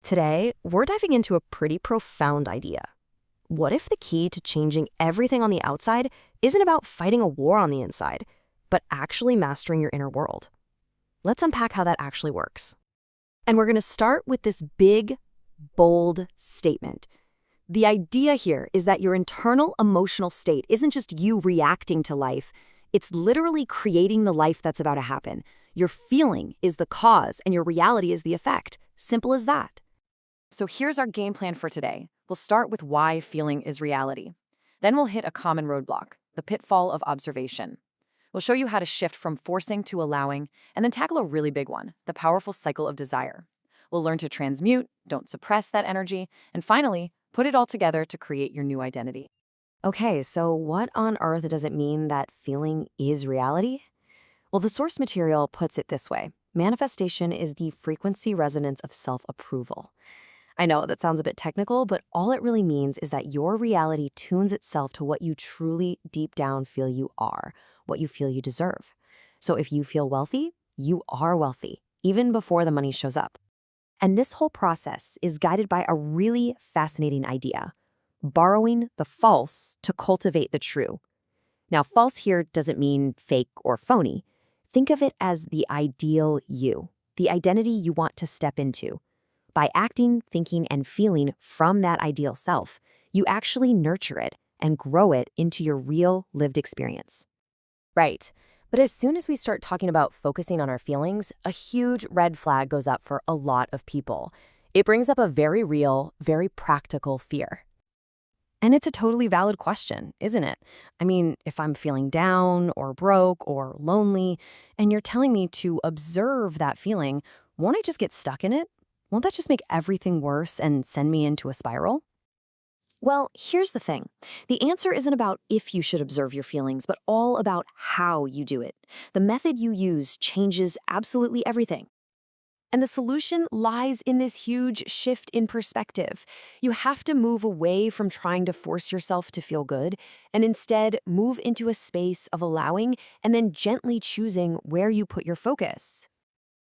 Today, we're diving into a pretty profound idea. What if the key to changing everything on the outside isn't about fighting a war on the inside, but actually mastering your inner world? Let's unpack how that actually works. And we're going to start with this big, bold statement. The idea here is that your internal emotional state isn't just you reacting to life, it's literally creating the life that's about to happen. Your feeling is the cause and your reality is the effect. Simple as that. So here's our game plan for today. We'll start with why feeling is reality. Then we'll hit a common roadblock, the pitfall of observation. We'll show you how to shift from forcing to allowing, and then tackle a really big one, the powerful cycle of desire. We'll learn to transmute, don't suppress that energy, and finally, put it all together to create your new identity. Okay, so what on earth does it mean that feeling is reality? Well, the source material puts it this way. Manifestation is the frequency resonance of self-approval. I know that sounds a bit technical, but all it really means is that your reality tunes itself to what you truly deep down feel you are, what you feel you deserve. So if you feel wealthy, you are wealthy, even before the money shows up. And this whole process is guided by a really fascinating idea: borrowing the false to cultivate the true. Now, false here doesn't mean fake or phony. Think of it as the ideal you, the identity you want to step into. By acting, thinking, and feeling from that ideal self, you actually nurture it and grow it into your real lived experience. Right. But as soon as we start talking about focusing on our feelings, a huge red flag goes up for a lot of people. It brings up a very real, very practical fear. And it's a totally valid question, isn't it? I mean, if I'm feeling down or broke or lonely, and you're telling me to observe that feeling, won't I just get stuck in it? Won't that just make everything worse and send me into a spiral? Well, here's the thing. The answer isn't about if you should observe your feelings, but all about how you do it. The method you use changes absolutely everything. And the solution lies in this huge shift in perspective. You have to move away from trying to force yourself to feel good, and instead move into a space of allowing and then gently choosing where you put your focus.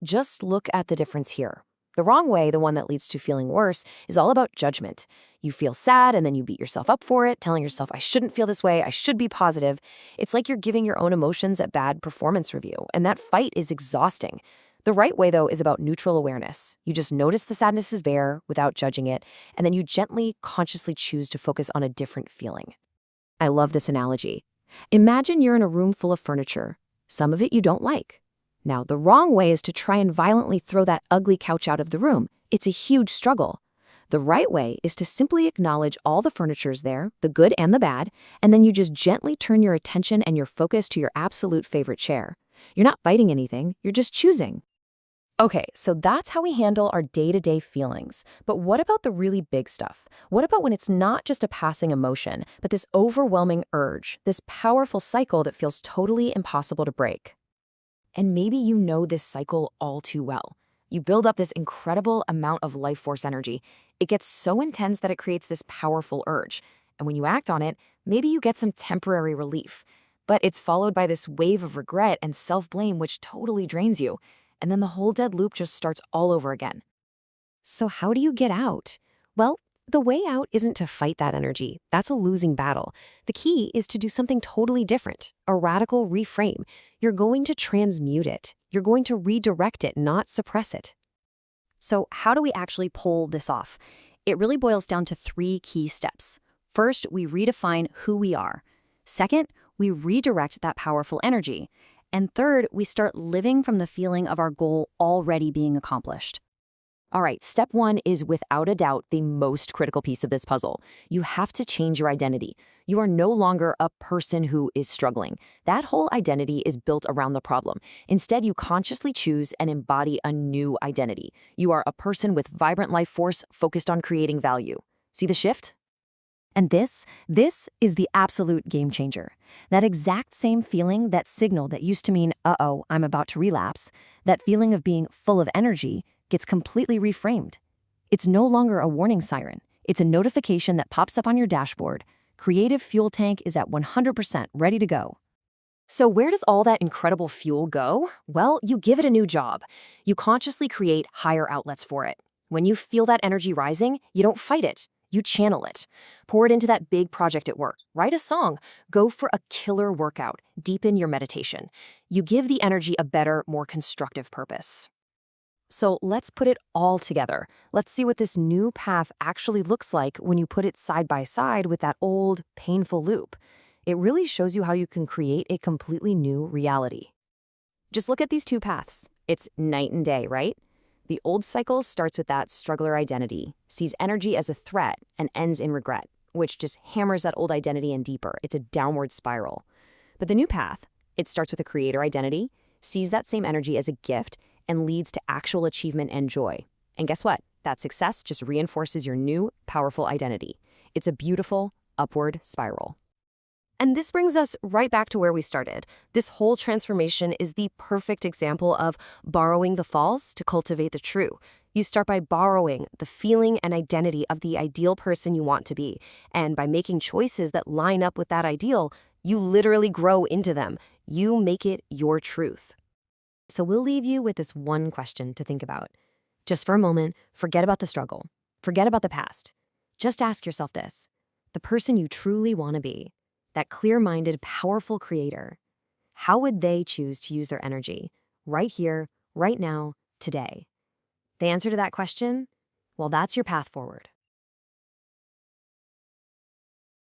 Just look at the difference here. The wrong way, the one that leads to feeling worse, is all about judgment. You feel sad and then you beat yourself up for it, telling yourself, I shouldn't feel this way, I should be positive. It's like you're giving your own emotions a bad performance review, and that fight is exhausting. The right way, though, is about neutral awareness. You just notice the sadness is there without judging it, and then you gently, consciously choose to focus on a different feeling. I love this analogy. Imagine you're in a room full of furniture. Some of it you don't like. Now, the wrong way is to try and violently throw that ugly couch out of the room. It's a huge struggle. The right way is to simply acknowledge all the furniture's there, the good and the bad, and then you just gently turn your attention and your focus to your absolute favorite chair. You're not fighting anything, you're just choosing. Okay, so that's how we handle our day-to-day feelings. But what about the really big stuff? What about when it's not just a passing emotion, but this overwhelming urge, this powerful cycle that feels totally impossible to break? And maybe you know this cycle all too well. You build up this incredible amount of life force energy. It gets so intense that it creates this powerful urge. And when you act on it, maybe you get some temporary relief. But it's followed by this wave of regret and self-blame, which totally drains you. And then the whole dead loop just starts all over again. So how do you get out? Well, the way out isn't to fight that energy. That's a losing battle. The key is to do something totally different, a radical reframe. You're going to transmute it. You're going to redirect it, not suppress it. So how do we actually pull this off? It really boils down to 3 key steps. First, we redefine who we are. Second, we redirect that powerful energy. And third, we start living from the feeling of our goal already being accomplished. All right, step 1 is without a doubt the most critical piece of this puzzle. You have to change your identity. You are no longer a person who is struggling. That whole identity is built around the problem. Instead, you consciously choose and embody a new identity. You are a person with vibrant life force focused on creating value. See the shift? And this is the absolute game changer. That exact same feeling, that signal that used to mean, uh-oh, I'm about to relapse, that feeling of being full of energy, gets completely reframed. It's no longer a warning siren. It's a notification that pops up on your dashboard. Creative fuel tank is at 100% ready to go. So where does all that incredible fuel go? Well, you give it a new job. You consciously create higher outlets for it. When you feel that energy rising, you don't fight it. You channel it. Pour it into that big project at work. Write a song. Go for a killer workout. Deepen your meditation. You give the energy a better, more constructive purpose. So let's put it all together. Let's see what this new path actually looks like when you put it side by side with that old, painful loop. It really shows you how you can create a completely new reality. Just look at these two paths. It's night and day, right? The old cycle starts with that struggler identity, sees energy as a threat, and ends in regret, which just hammers that old identity in deeper. It's a downward spiral. But the new path, it starts with a creator identity, sees that same energy as a gift, and leads to actual achievement and joy. And guess what? That success just reinforces your new, powerful identity. It's a beautiful, upward spiral. And this brings us right back to where we started. This whole transformation is the perfect example of borrowing the false to cultivate the true. You start by borrowing the feeling and identity of the ideal person you want to be. And by making choices that line up with that ideal, you literally grow into them. You make it your truth. So we'll leave you with this one question to think about. Just for a moment, forget about the struggle. Forget about the past. Just ask yourself this. The person you truly want to be, that clear-minded, powerful creator, how would they choose to use their energy right here, right now, today? The answer to that question? Well, that's your path forward.